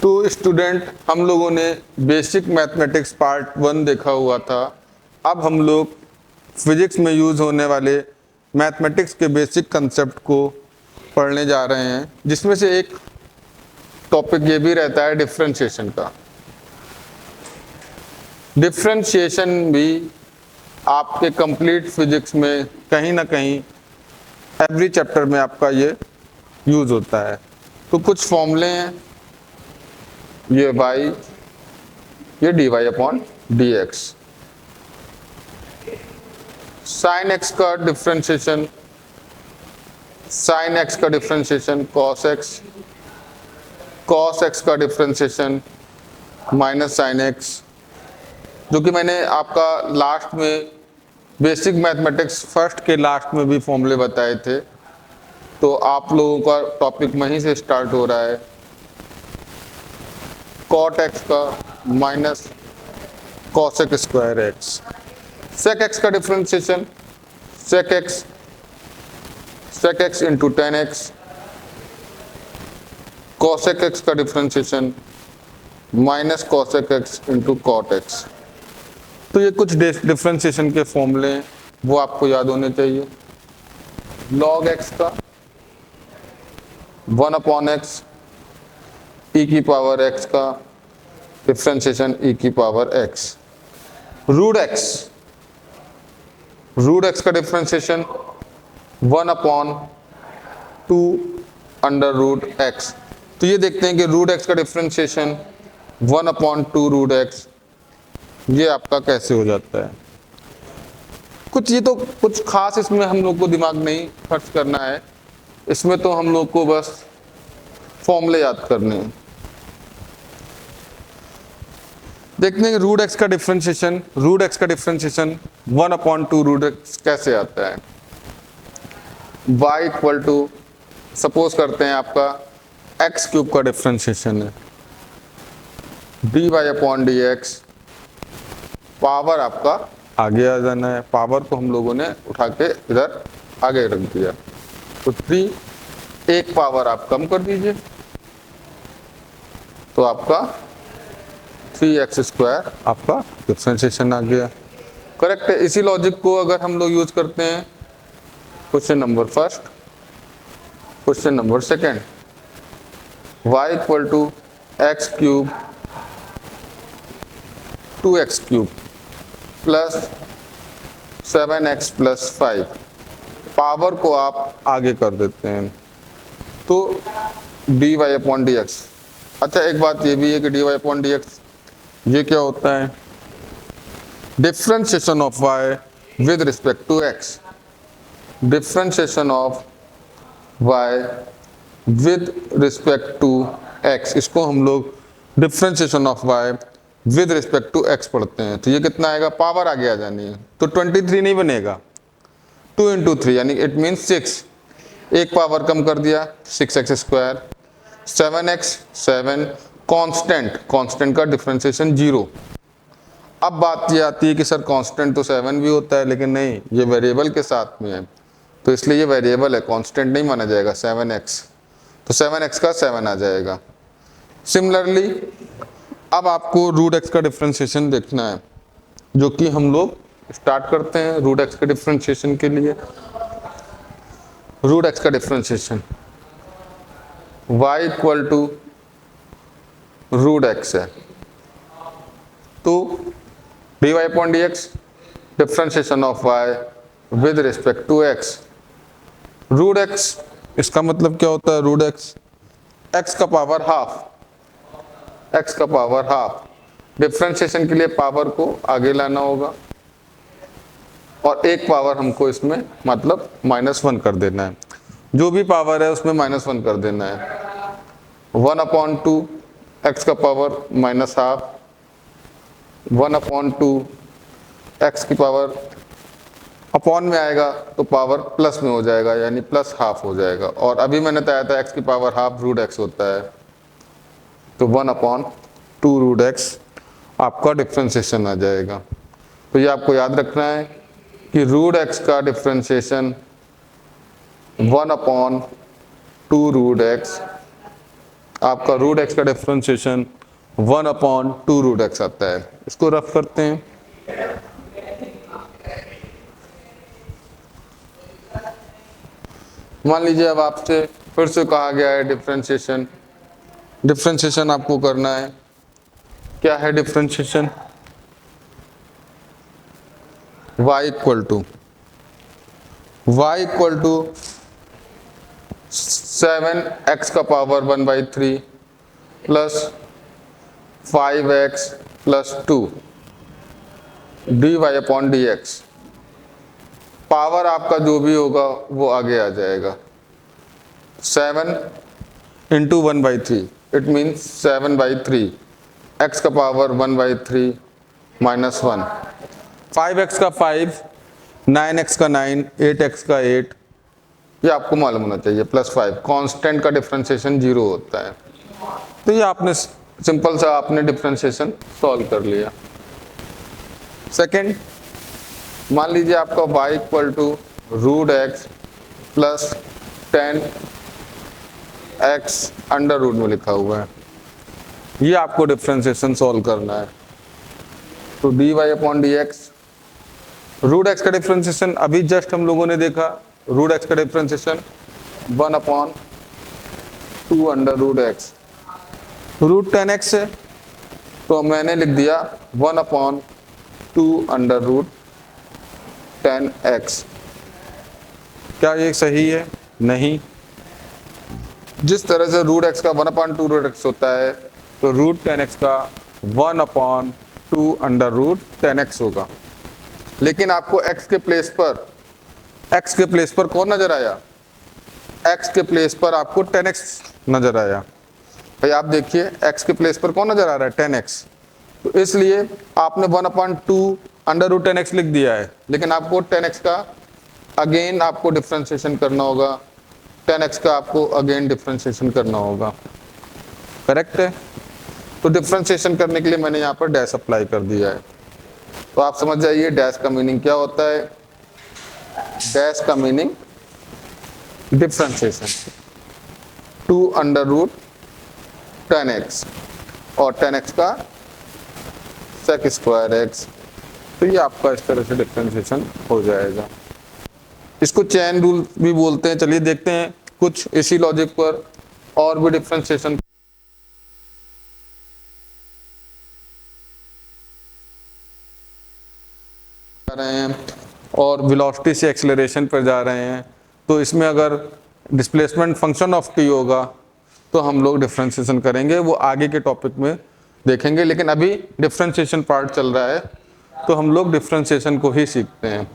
तो स्टूडेंट, हम लोगों ने बेसिक मैथमेटिक्स पार्ट 1 देखा हुआ था। अब हम लोग फिजिक्स में यूज़ होने वाले मैथमेटिक्स के बेसिक कंसेप्ट को पढ़ने जा रहे हैं, जिसमें से एक टॉपिक ये भी रहता है डिफरेंशिएशन का। डिफरेंशिएशन भी आपके कंप्लीट फिजिक्स में कहीं ना कहीं एवरी चैप्टर में आपका ये यूज़ होता है। तो कुछ फॉर्मूले हैं, ये y, ये dy/dx। साइन x का डिफरेंशिएशन, साइन x का differentiation cos x, cos x का डिफरेंशिएशन माइनस साइन x, जो कि मैंने आपका लास्ट में बेसिक मैथमेटिक्स फर्स्ट के लास्ट में भी फॉर्मूले बताए थे। तो आप लोगों का टॉपिक वहीं से स्टार्ट हो रहा है। cot x का minus cosec square x, sec x का differentiation sec x into ten x, cosec x का differentiation minus cosec x into cot x। तो ये कुछ डिफरेंशिएशन के फॉर्मूले हैं, वो आपको याद होने चाहिए। log x का 1/x e की पावर x का डिफरेंशिएशन e की पावर x, रूट x का डिफरेंशिएशन 1/2 अंडर रूट x। तो ये देखते हैं कि रूट x का डिफरेंशिएशन 1/2 रूट x ये आपका कैसे हो जाता है। कुछ खास इसमें हम लोग को दिमाग नहीं खर्च करना है, इसमें तो हम लोग को बस फॉर्मूले याद करने हैं। देखते हैं रूट x का डिफरेंशिएशन 1/2 रूट x कैसे आता है। y इक्वल टू, सपोज करते हैं आपका x³ का डिफरेंशिएशन है, dy/dx, पावर आपका आगे आ जाना है। पावर को हम लोगों ने उठा के इधर आगे रख दिया, तो 3 एक पावर आप कम कर दीजिए, तो आपका 3x² आपका डिफरेंशिएशन आ गया। करेक्ट है। इसी लॉजिक को अगर हम लोग यूज करते हैं question number first, question number second, y equal to x³ 2x³ plus 7x plus 5, power को आप आगे कर देते हैं, तो dy/dx। अच्छा, एक बात ये भी है कि dy/dx ये क्या होता है, differentiation of y with respect to x, differentiation of y with respect to x, इसको हम लोग differentiation of y with respect to x पढ़ते हैं। तो ये कितना आएगा, पावर आगे आ जानी है, तो 23 नहीं बनेगा, 2 इंटू 3 यानी इट मीन्स 6, एक पावर कम कर दिया 6x², 7x 7, कांस्टेंट का डिफरेंशिएशन 0। अब बात ये आती है कि सर कांस्टेंट तो 7 भी होता है, लेकिन नहीं, ये वेरिएबल के साथ में है, तो इसलिए ये वेरिएबल है, कांस्टेंट नहीं माना जाएगा 7x, तो 7x का 7 आ जाएगा। सिमिलरली अब आपको रूट x का डिफरेंशिएशन देखना है, जो कि हम लोग स्टार्ट करते हैं रूट x के डिफरेंशिएशन के लिए। रूट x का differentiation y equal to root x है, तो dy/dx differentiation of y with respect to x। Root x इसका मतलब क्या होता है, रूट x का पावर हाफ, डिफरेंशिएशन के लिए पावर को आगे लाना होगा, और एक पावर हमको इसमें मतलब -1 कर देना है, जो भी पावर है उसमें -1 कर देना है। 1/2 x का पावर -12, 1/2 x की पावर अपॉन में आएगा तो पावर प्लस में हो जाएगा, यानी प्लस हाफ हो जाएगा, और अभी मैंने बताया था x की पावर हाफ रूट x होता है, तो 1/2 रूट x आपका डिफरेंशिएशन आ जाएगा। तो ये आपको याद रखना है कि रूट x का डिफरेंशिएशन 1/2 रूट x आपका रूट एक्स का डिफरेंशिएशन 1/2 रूट एक्स आता है। इसको रफ करते हैं। मान लीजिए अब आपसे फिर से कहा गया है डिफरेंशिएशन आपको करना है। क्या है differentiation? y equal to 7x का power 1/3 plus 5x plus 2 dy/dx। Power आपका जो भी होगा वो आगे आ जाएगा। 7 इंटू 1/3 इट मीन्स 7/3, x का पावर 1/3 माइनस 1, 5x का 5, 9x का 9, 8x का 8, ये आपको मालूम होना चाहिए, प्लस 5। कांस्टेंट का डिफरेंशिएशन 0 होता है। तो ये आपने सिंपल सा आपने डिफरेंशिएशन सॉल्व कर लिया। सेकंड, मान लीजिए आपका y equal to root x plus 10x under root में लिखा हुआ है। ये आपको डिफरेंशिएशन सॉल्व करना है। तो dy/dx, रूट एक्स का डिफरेंशिएशन अभी जस्ट हम लोगों ने देखा, रूट एक्स का differentiation 1/2 under root x. Root 10x है तो मैंने लिख दिया 1/2 अंडर रूट 10x। क्या ये सही है? नहीं। जिस तरह से रूट एक्स का 1/2 रूट एक्स होता है तो रूट 10x का 1/2 अंडर रूट 10x होगा। लेकिन आपको x के प्लेस पर कौन नजर आया? x के प्लेस पर आपको 10x नजर आया। भाई आप देखिए x के प्लेस पर कौन नजर आ रहा है? 10x। तो इसलिए आपने 1/2 अंडर रूट 10x लिख दिया है, लेकिन आपको 10x का अगेन आपको डिफरेंशिएशन करना होगा। 10x का आपको अगेन डिफरेंशिएशन करना होगा। करेक्ट है? तो डिफरेंशिएशन करने के लिए मैंने यहाँ पर डैश अप्लाई कर दिया है। तो आप समझ जाइए डैश का मीनिंग क्या होता है। डैश का meaning differentiation 2 under root 10x और 10x का sec स्क्वायर x। तो ये आपका इस तरह से डिफरेंशिएशन हो जाएगा। इसको चेन रूल भी बोलते हैं। चलिए देखते हैं कुछ इसी लॉजिक पर और भी डिफरेंशिएशन कर रहे हैं और वेलोसिटी से एक्सेलरेशन पर जा रहे हैं। तो इसमें अगर डिस्प्लेसमेंट फंक्शन ऑफ t होगा तो हम लोग डिफरेंशिएशन करेंगे, वो आगे के टॉपिक में देखेंगे। लेकिन अभी डिफरेंशिएशन पार्ट चल रहा है तो हम लोग डिफरेंशिएशन को ही सीखते हैं।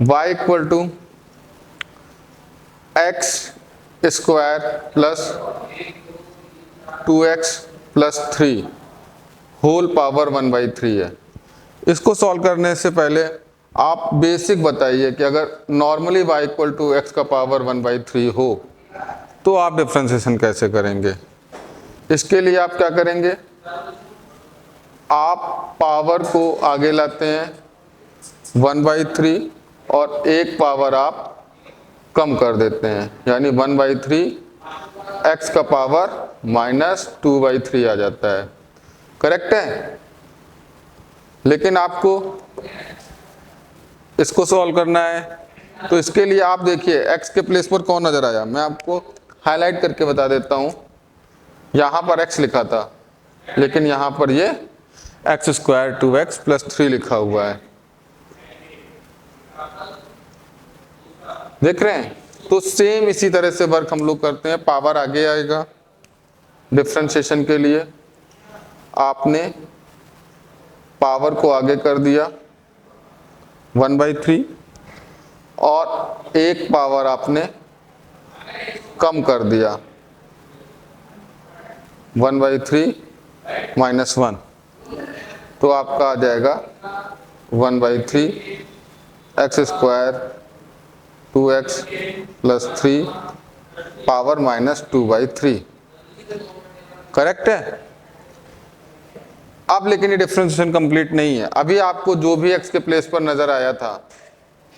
y equal to x square plus 2x plus 3 whole power 1/3 है। इसको सॉल्व करने से पहले आप बेसिक बताइए कि अगर normally y equal to x का पावर 1/3 हो तो आप डिफरेंशिएशन कैसे करेंगे। इसके लिए आप क्या करेंगे? आप पावर को आगे लाते हैं 1/3 और एक पावर आप कम कर देते हैं, यानी 1/3 x का पावर माइनस 2/3 आ जाता है। करेक्ट है? लेकिन आपको इसको सॉल्व करना है तो इसके लिए आप देखिए x के प्लेस पर कौन नजर आया। मैं आपको हाईलाइट करके बता देता हूं। यहां पर x लिखा था लेकिन यहां पर ये x स्क्वायर 2x प्लस 3 लिखा हुआ है। देख रहे हैं? तो सेम इसी तरह से वर्क हम लोग करते हैं। पावर आगे आएगा डिफरेंशिएशन के लिए, आपने पावर को आगे कर दिया 1/3 और एक पावर आपने कम कर दिया 1/3 माइनस 1। तो आपका आ जाएगा 1/3 x square 2x plus 3 power minus 2/3। Correct है? अब लेकिन ये डिफरेंशिएशन कंप्लीट नहीं है। अभी आपको जो भी x के प्लेस पर नजर आया था,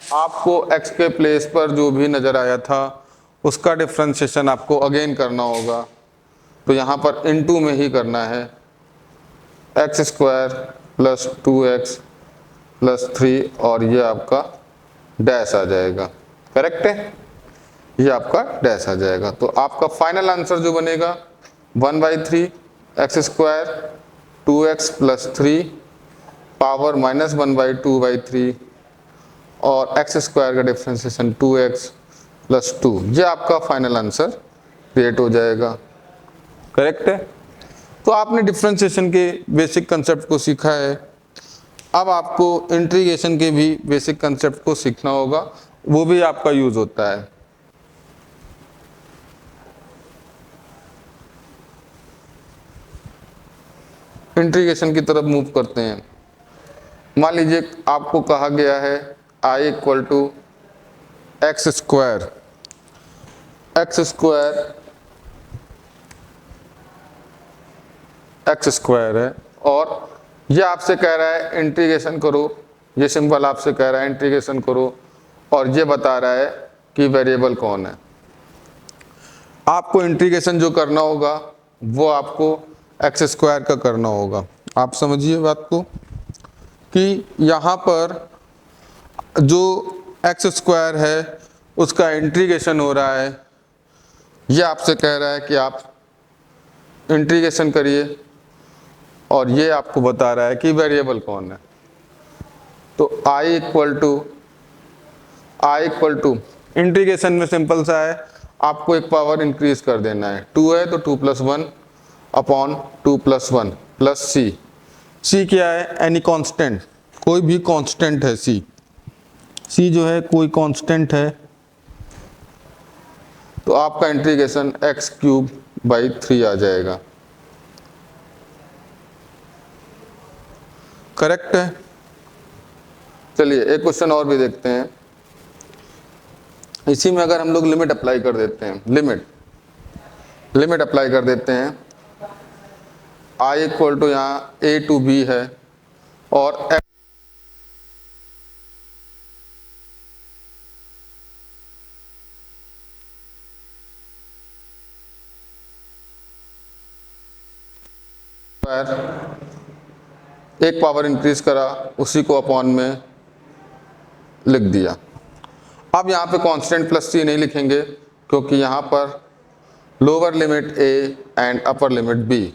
आपको x के प्लेस पर जो भी नजर आया था उसका डिफरेंशिएशन आपको अगेन करना होगा। तो यहाँ पर इनटू में ही करना है, x square plus 2x plus 3 और ये आपका डैश आ जाएगा। करेक्ट है, ये आपका डैश आ जाएगा। तो आपका फाइनल आंसर जो बनेगा 1/3 x square 2x plus 3 power minus 1/2/3 और एक्स स्क्वायर का डिफ्रेंसिएशन 2x प्लस 2, ये आपका फाइनल आंसर क्रिएट हो जाएगा। करेक्ट है। तो आपने डिफ्रेंसिएशन के बेसिक कंसेप्ट को सीखा है, अब आपको इंटीग्रेशन के भी बेसिक कंसेप्ट को सीखना होगा, वो भी आपका यूज होता है। इंटीग्रेशन की तरफ मूव करते हैं। मान लीजिए आपको कहा गया है I equal to x square है और ये आपसे कह रहा है इंटीग्रेशन करो, ये सिंपल आपसे कह रहा है इंटीग्रेशन करो और ये बता रहा है कि वेरिएबल कौन है। आपको इंटीग्रेशन जो करना होगा वो आपको एक्स स्क्वायर का करना होगा। आप समझिए बात को कि यहाँ पर जो एक्स स्क्वायर है उसका इंटीग्रेशन हो रहा है, ये आपसे कह रहा है कि आप इंटीग्रेशन करिए और ये आपको बता रहा है कि वेरिएबल कौन है। तो I इक्वल टू इंटीग्रेशन में सिंपल सा है, आपको एक पावर इंक्रीज कर देना है, 2 है तो 2 + 1 अपॉन 2 + 1 प्लस सी क्या है, एनी कांस्टेंट, कोई भी कांस्टेंट है सी जो है कोई कांस्टेंट है, तो आपका इंटीग्रेशन x³/3 आ जाएगा। करेक्ट है। चलिए एक क्वेश्चन और भी देखते हैं। इसी में अगर हम लोग लिमिट अप्लाई कर देते हैं, लिमिट अप्लाई कर देते हैं, I इक्वल टू यहाँ A to B है और एक पावर इंक्रीज करा, उसी को अपॉन में लिख दिया। अब यहाँ पे कांस्टेंट प्लस सी नहीं लिखेंगे क्योंकि यहाँ पर lower limit a and upper limit b,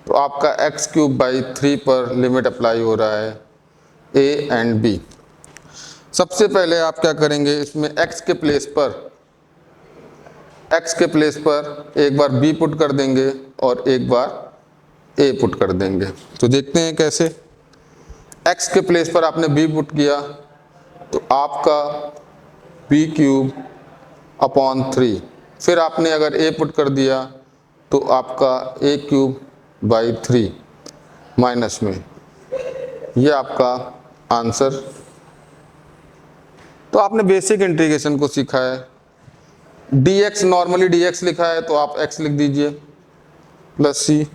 तो आपका x³/3 पर लिमिट अप्लाई हो रहा है a एंड b। सबसे पहले आप क्या करेंगे, इसमें x के प्लेस पर एक बार b पुट कर देंगे और एक बार a पुट कर देंगे। तो देखते हैं कैसे। x के प्लेस पर आपने b पुट किया तो आपका b³/3, फिर आपने अगर a पुट कर दिया तो आपका a³/3 माइनस में, ये आपका आंसर। तो आपने बेसिक इंटीग्रेशन को सीखा है। dx नॉर्मली dx लिखा है तो आप x लिख दीजिए प्लस c,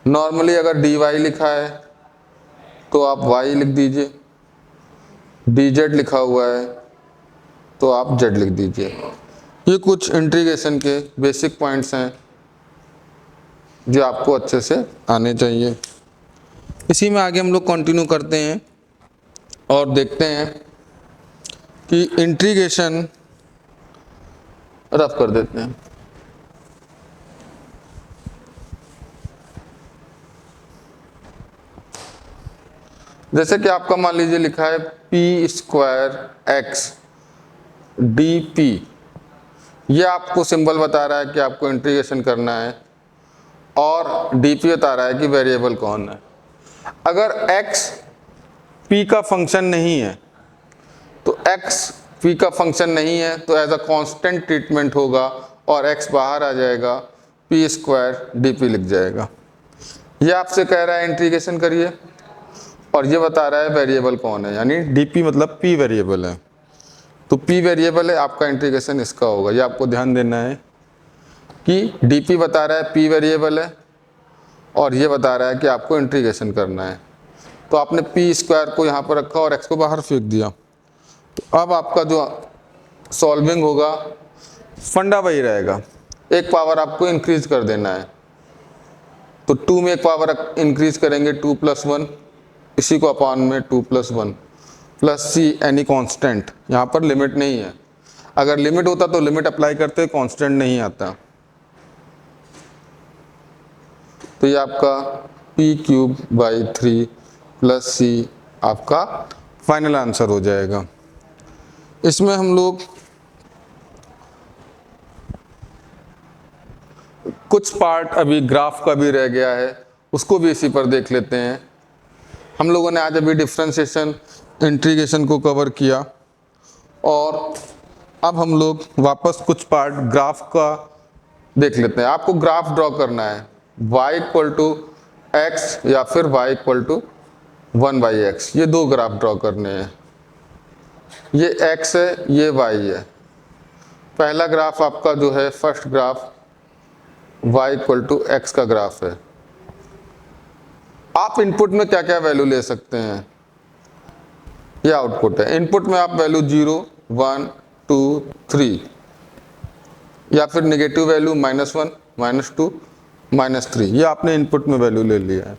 नॉर्मली अगर dy लिखा है तो आप y लिख दीजिए, dz लिखा हुआ है तो आप z लिख दीजिए। ये कुछ इंटीग्रेशन के बेसिक पॉइंट्स हैं जो आपको अच्छे से आने चाहिए। इसी में आगे हम लोग कंटिन्यू करते हैं और देखते हैं कि इंटीग्रेशन रफ कर देते हैं। जैसे कि आपका मान लीजिए लिखा है p²x dp, ये आपको सिंबल बता रहा है कि आपको इंटीग्रेशन करना है और dp बता रहा है कि वेरिएबल कौन है। अगर x p का फंक्शन नहीं है तो x p का फंक्शन नहीं है तो एज अ कांस्टेंट ट्रीटमेंट होगा और x बाहर आ जाएगा, p² dp लिख जाएगा। ये आपसे कह रहा है इंटीग्रेशन करिए और ये बता रहा है वेरिएबल कौन है, यानी dp मतलब p वेरिएबल है। तो p वेरिएबल है, आपका इंटीग्रेशन इसका होगा। ये आपको ध्यान देना है कि dp बता रहा है p वेरिएबल है और ये बता रहा है कि आपको इंटीग्रेशन करना है। तो आपने p² को यहाँ पर रखा और x को बाहर फेंक दिया। तो अब आपका जो सॉल्विंग होगा फंडा वही रहेगा, एक पावर आपको इंक्रीज कर देना है। तो 2 में एक पावर इंक्रीज करेंगे 2 + 1, इसी को अपॉन में 2 + 1 प्लस सी एनी कांस्टेंट। यहाँ पर लिमिट नहीं है, अगर लिमिट होता तो लिमिट अप्लाई करते, कांस्टेंट नहीं आता। तो ये आपका p³/3 प्लस सी आपका फाइनल आंसर हो जाएगा। इसमें हम लोग कुछ पार्ट अभी ग्राफ का भी रह गया है, उसको भी इसी पर देख लेते हैं। हम लोगों ने आज अभी डिफरेंशिएशन इंटीग्रेशन को कवर किया, और अब हम लोग वापस कुछ पार्ट ग्राफ का देख लेते हैं। आपको ग्राफ ड्रॉ करना है y = x या फिर y = 1/x, ये दो ग्राफ ड्रॉ करने हैं। ये x है, ये y है। पहला ग्राफ आपका जो है फर्स्ट ग्राफ y = x का ग्राफ है। आप इनपुट में क्या क्या वैल्यू ले सकते हैं, ये आउटपुट है। इनपुट में आप वैल्यू 0, 1, 2, 3 या फिर नेगेटिव वैल्यू -1, -2, -3, ये आपने इनपुट में वैल्यू ले लिया है।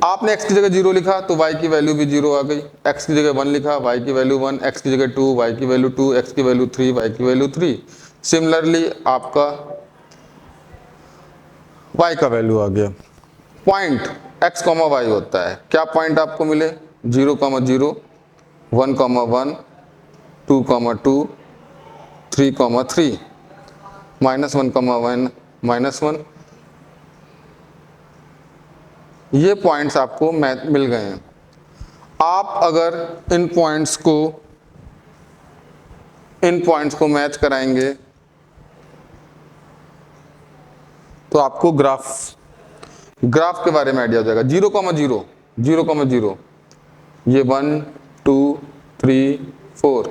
आपने x की जगह 0 लिखा तो y की वैल्यू भी 0 आ गई, x की जगह 1 लिखा y की वैल्यू 1, x की जगह 2 y की वैल्यू 2, x की वैल्यू 3 y की वैल्यू 3। सिमिलरली आपका y का वैल्यू आ गया। पॉइंट x, y होता है, क्या पॉइंट आपको मिले 0, 0, 1, 1, 2, 2, 3, 3, -1, -1, ये पॉइंट्स आपको मिल गए हैं। आप अगर इन पॉइंट्स को मैच कराएंगे तो आपको ग्राफ के बारे में आइडिया हो जाएगा। 0, 0, 0, 0, ये 1, 2, 3, 4,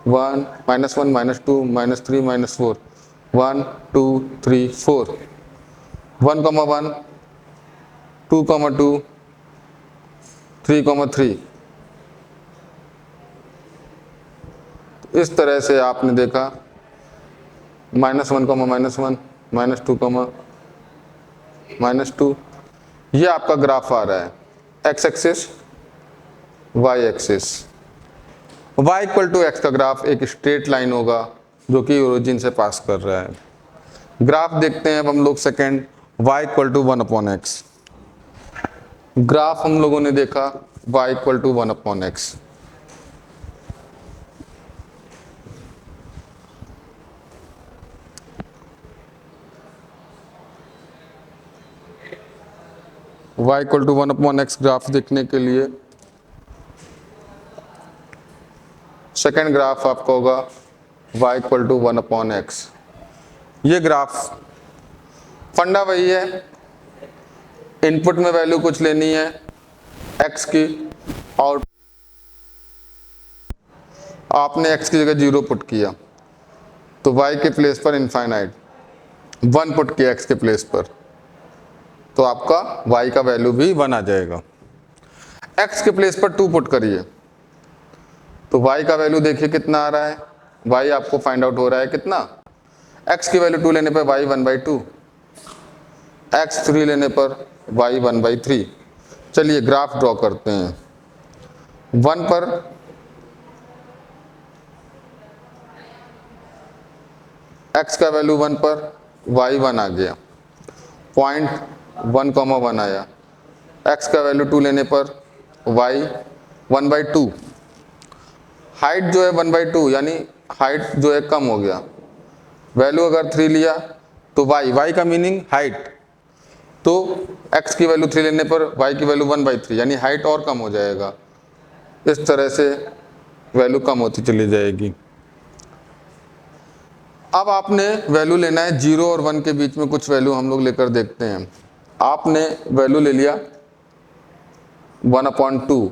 1, -1, -2, -3, -4, 1, 2, 3, 4, 1, 1, 2, 2, 3, 3। इस तरह से आपने देखा -1, -1, -2, -2, ये आपका ग्राफ आ रहा है, x axis, y axis. y = x का ग्राफ एक स्ट्रेट लाइन होगा जो कि ओरिजिन से पास कर रहा है। ग्राफ देखते हैं अब हम लोग सेकेंड, y = 1/x। ग्राफ हम लोगों ने देखा y = 1/x। y = 1/x graph देखने के लिए सेकेंड ग्राफ आपका होगा y = 1/x। ये ग्राफ फंडा वही है, इनपुट में वैल्यू कुछ लेनी है x की, और आपने x की जगह 0 पुट किया तो y के प्लेस पर इनफाइनाइट 1 पुट किया x के प्लेस पर, तो आपका y का वैल्यू भी 1 आ जाएगा। x के प्लेस पर 2 पुट करिए तो y का वैल्यू देखिए कितना आ रहा है, y आपको फाइंड आउट हो रहा है कितना, x की वैल्यू 2 लेने पर y 1/2, x 3 लेने पर y 1/3। चलिए ग्राफ ड्रॉ करते हैं। 1 पर x का वैल्यू 1 पर y 1 आ गया, पॉइंट 1, 1 आया। x का वैल्यू 2 लेने पर y 1/2, हाइट जो है 1/2 यानी हाइट जो है कम हो गया। वैल्यू अगर 3 लिया तो y का मीनिंग हाइट, तो x की वैल्यू 3 लेने पर y की वैल्यू 1/3 यानी हाइट और कम हो जाएगा। इस तरह से वैल्यू कम होती चली जाएगी। अब आपने वैल्यू लेना है 0 और 1 के बीच में कुछ वैल्यू हम लोग लेकर देखते हैं। आपने वैल्यू ले लिया 1/2,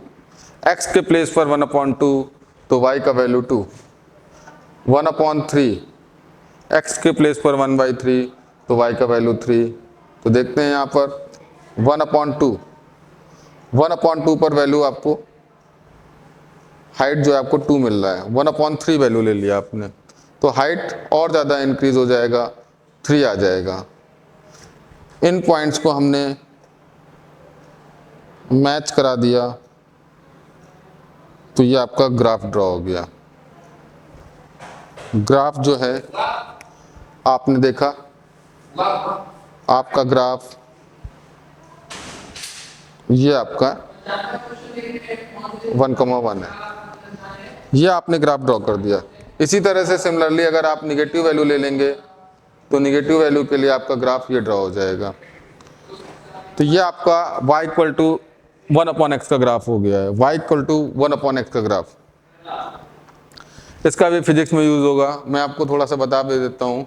x के प्लेस पर 1/2 तो y का वैल्यू 2, 1/3 x के प्लेस पर 1/3 तो y का वैल्यू 3। तो देखते हैं यहाँ पर 1/2 पर वैल्यू आपको हाइट जो है आपको 2 मिल रहा है, 1/3 वैल्यू ले लिया आपने तो हाइट और ज़्यादा इंक्रीज हो जाएगा 3 आ जाएगा। इन पॉइंट्स को हमने मैच करा दिया तो ये आपका ग्राफ ड्रॉ हो गया। ग्राफ जो है आपने देखा, आपका ग्राफ ये आपका 1,1 है, ये आपने ग्राफ ड्रॉ कर दिया। इसी तरह से सिमिलरली अगर आप निगेटिव वैल्यू ले लेंगे तो निगेटिव वैल्यू के लिए आपका ग्राफ ये ड्रॉ हो जाएगा। तो ये आपका y इक्वल टू 1/x का ग्राफ हो गया है, y इक्वल टू 1/x का ग्राफ। इसका भी फिजिक्स में यूज होगा, मैं आपको थोड़ा सा बता दे देता हूँ।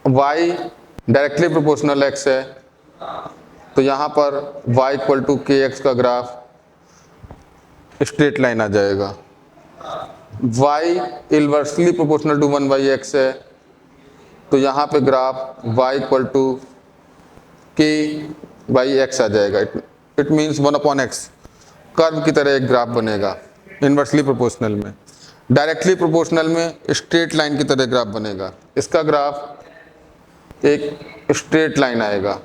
y डायरेक्टली प्रोपोर्शनल x है, तो यहाँ पर y इक्वल टू kx का ग्राफ स्ट्रेट लाइन आ जाएगा। y inversely proportional to 1/x है, तो यहाँ पे graph y equal to k/x आ जाएगा। इट मीन्स 1/x कर्व की तरह एक ग्राफ बनेगा इनवर्सली प्रोपोर्शनल में। डायरेक्टली प्रोपोर्शनल में स्ट्रेट लाइन की तरह ग्राफ बनेगा। इसका ग्राफ एक स्ट्रेट लाइन आएगा,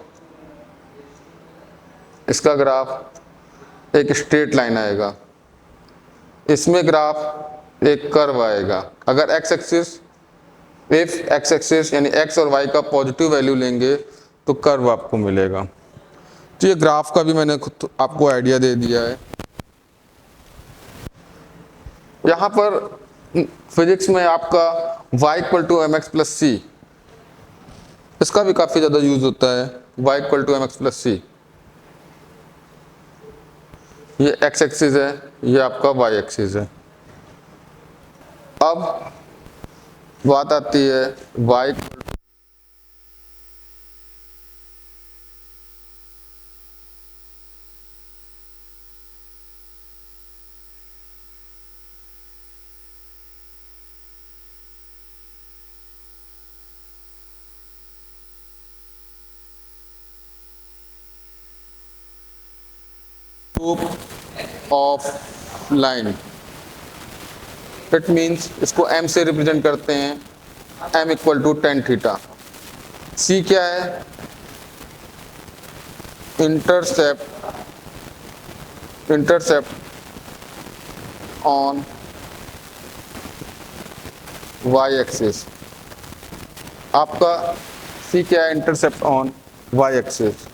इसका ग्राफ एक स्ट्रेट लाइन आएगा, इसमें ग्राफ एक कर्व आएगा। अगर x एक्सिस यानी x और y का पॉजिटिव वैल्यू लेंगे तो कर्व आपको मिलेगा। तो ये ग्राफ का भी मैंने खुद आपको आइडिया दे दिया है। यहाँ पर फिजिक्स में आपका y equal to mx plus C, इसका भी काफ़ी ज़्यादा यूज होता है। y equal to mx plus C, ये x एक्सिस है, ये आपका y एक्सिस है। अब बात आती है y of line, it means इसको m से रिप्रेजेंट करते हैं, m equal to tan theta. c क्या है? Intercept on y axis. आपका c क्या है? Intercept on y axis.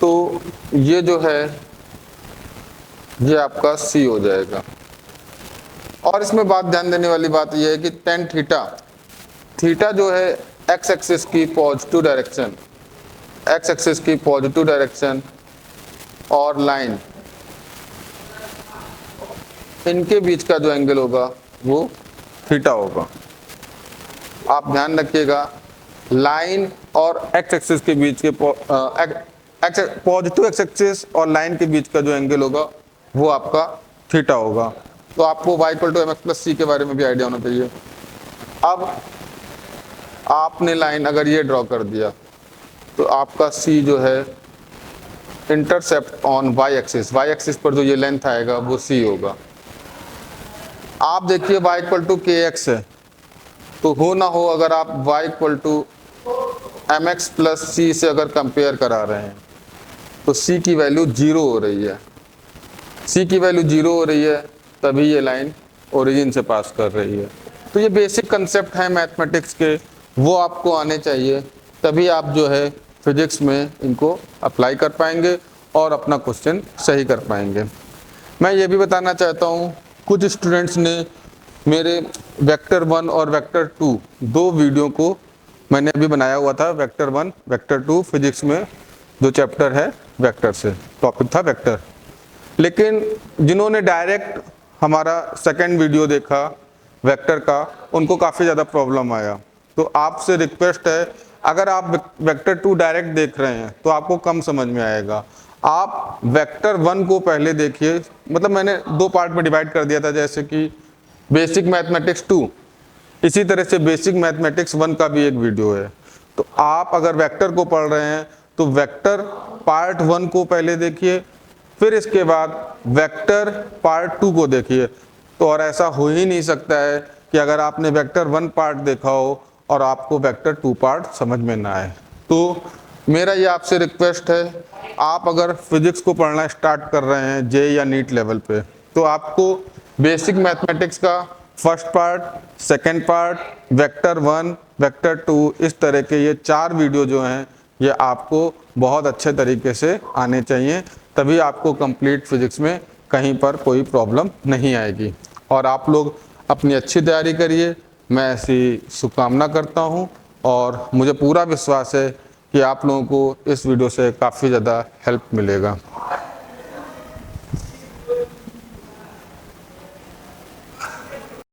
तो ये जो है ये आपका c हो जाएगा। और इसमें बात ध्यान देने वाली बात यह है कि tan थीटा जो है x एक्सिस की पॉजिटिव डायरेक्शन और लाइन, इनके बीच का जो एंगल होगा वो थीटा होगा। आप ध्यान रखिएगा, लाइन और x एक्सिस के बीच के पॉजिटिव x एक्सिस और लाइन के बीच का जो एंगल होगा वो आपका थीटा होगा। तो आपको y equal to mx plus C के बारे में भी आइडिया होना चाहिए। अब आपने लाइन अगर ये ड्रॉ कर दिया तो आपका c जो है इंटरसेप्ट ऑन y एक्सिस पर जो ये लेंथ आएगा वो c होगा। आप देखिए y इक्वल टू kx है, तो हो ना हो अगर आप y equal to mx plus C से अगर कंपेयर करा रहे हैं तो c की वैल्यू 0 हो रही है। c की वैल्यू 0 हो रही है तभी ये लाइन ओरिजिन से पास कर रही है। तो ये बेसिक कंसेप्ट है मैथमेटिक्स के, वो आपको आने चाहिए, तभी आप जो है फिजिक्स में इनको अप्लाई कर पाएंगे और अपना क्वेश्चन सही कर पाएंगे। मैं ये भी बताना चाहता हूँ, कुछ स्टूडेंट्स ने मेरे वेक्टर 1 और वेक्टर 2 दो वीडियो को मैंने अभी बनाया हुआ था। वेक्टर 1 वेक्टर 2 फिजिक्स में जो चैप्टर है वेक्टर से, टॉपिक था वेक्टर। लेकिन जिन्होंने डायरेक्ट हमारा सेकंड वीडियो देखा वेक्टर का, उनको काफ़ी ज़्यादा प्रॉब्लम आया। तो आपसे रिक्वेस्ट है, अगर आप वेक्टर 2 डायरेक्ट देख रहे हैं तो आपको कम समझ में आएगा। आप वेक्टर 1 को पहले देखिए, मतलब मैंने दो पार्ट में डिवाइड कर दिया था, जैसे कि बेसिक मैथमेटिक्स 2, इसी तरह से बेसिक मैथमेटिक्स 1 का भी एक वीडियो है। तो आप अगर वेक्टर को पढ़ रहे हैं तो वेक्टर पार्ट 1 को पहले देखिए, फिर इसके बाद वेक्टर पार्ट 2 को देखिए। तो और ऐसा हो ही नहीं सकता है कि अगर आपने वेक्टर 1 पार्ट देखा हो और आपको वेक्टर 2 पार्ट समझ में ना आए। तो मेरा ये आपसे रिक्वेस्ट है, आप अगर फिजिक्स को पढ़ना स्टार्ट कर रहे हैं जे या नीट लेवल पे, तो आपको बेसिक मैथमेटिक्स का first part, second part, vector 1, vector 2, इस तरह के ये 4 वीडियो जो हैं ये आपको बहुत अच्छे तरीके से आने चाहिए, तभी आपको कंप्लीट फिजिक्स में कहीं पर कोई प्रॉब्लम नहीं आएगी। और आप लोग अपनी अच्छी तैयारी करिए, मैं ऐसी शुभकामना करता हूँ और मुझे पूरा विश्वास है कि आप लोगों को इस वीडियो से काफ़ी ज़्यादा हेल्प मिलेगा।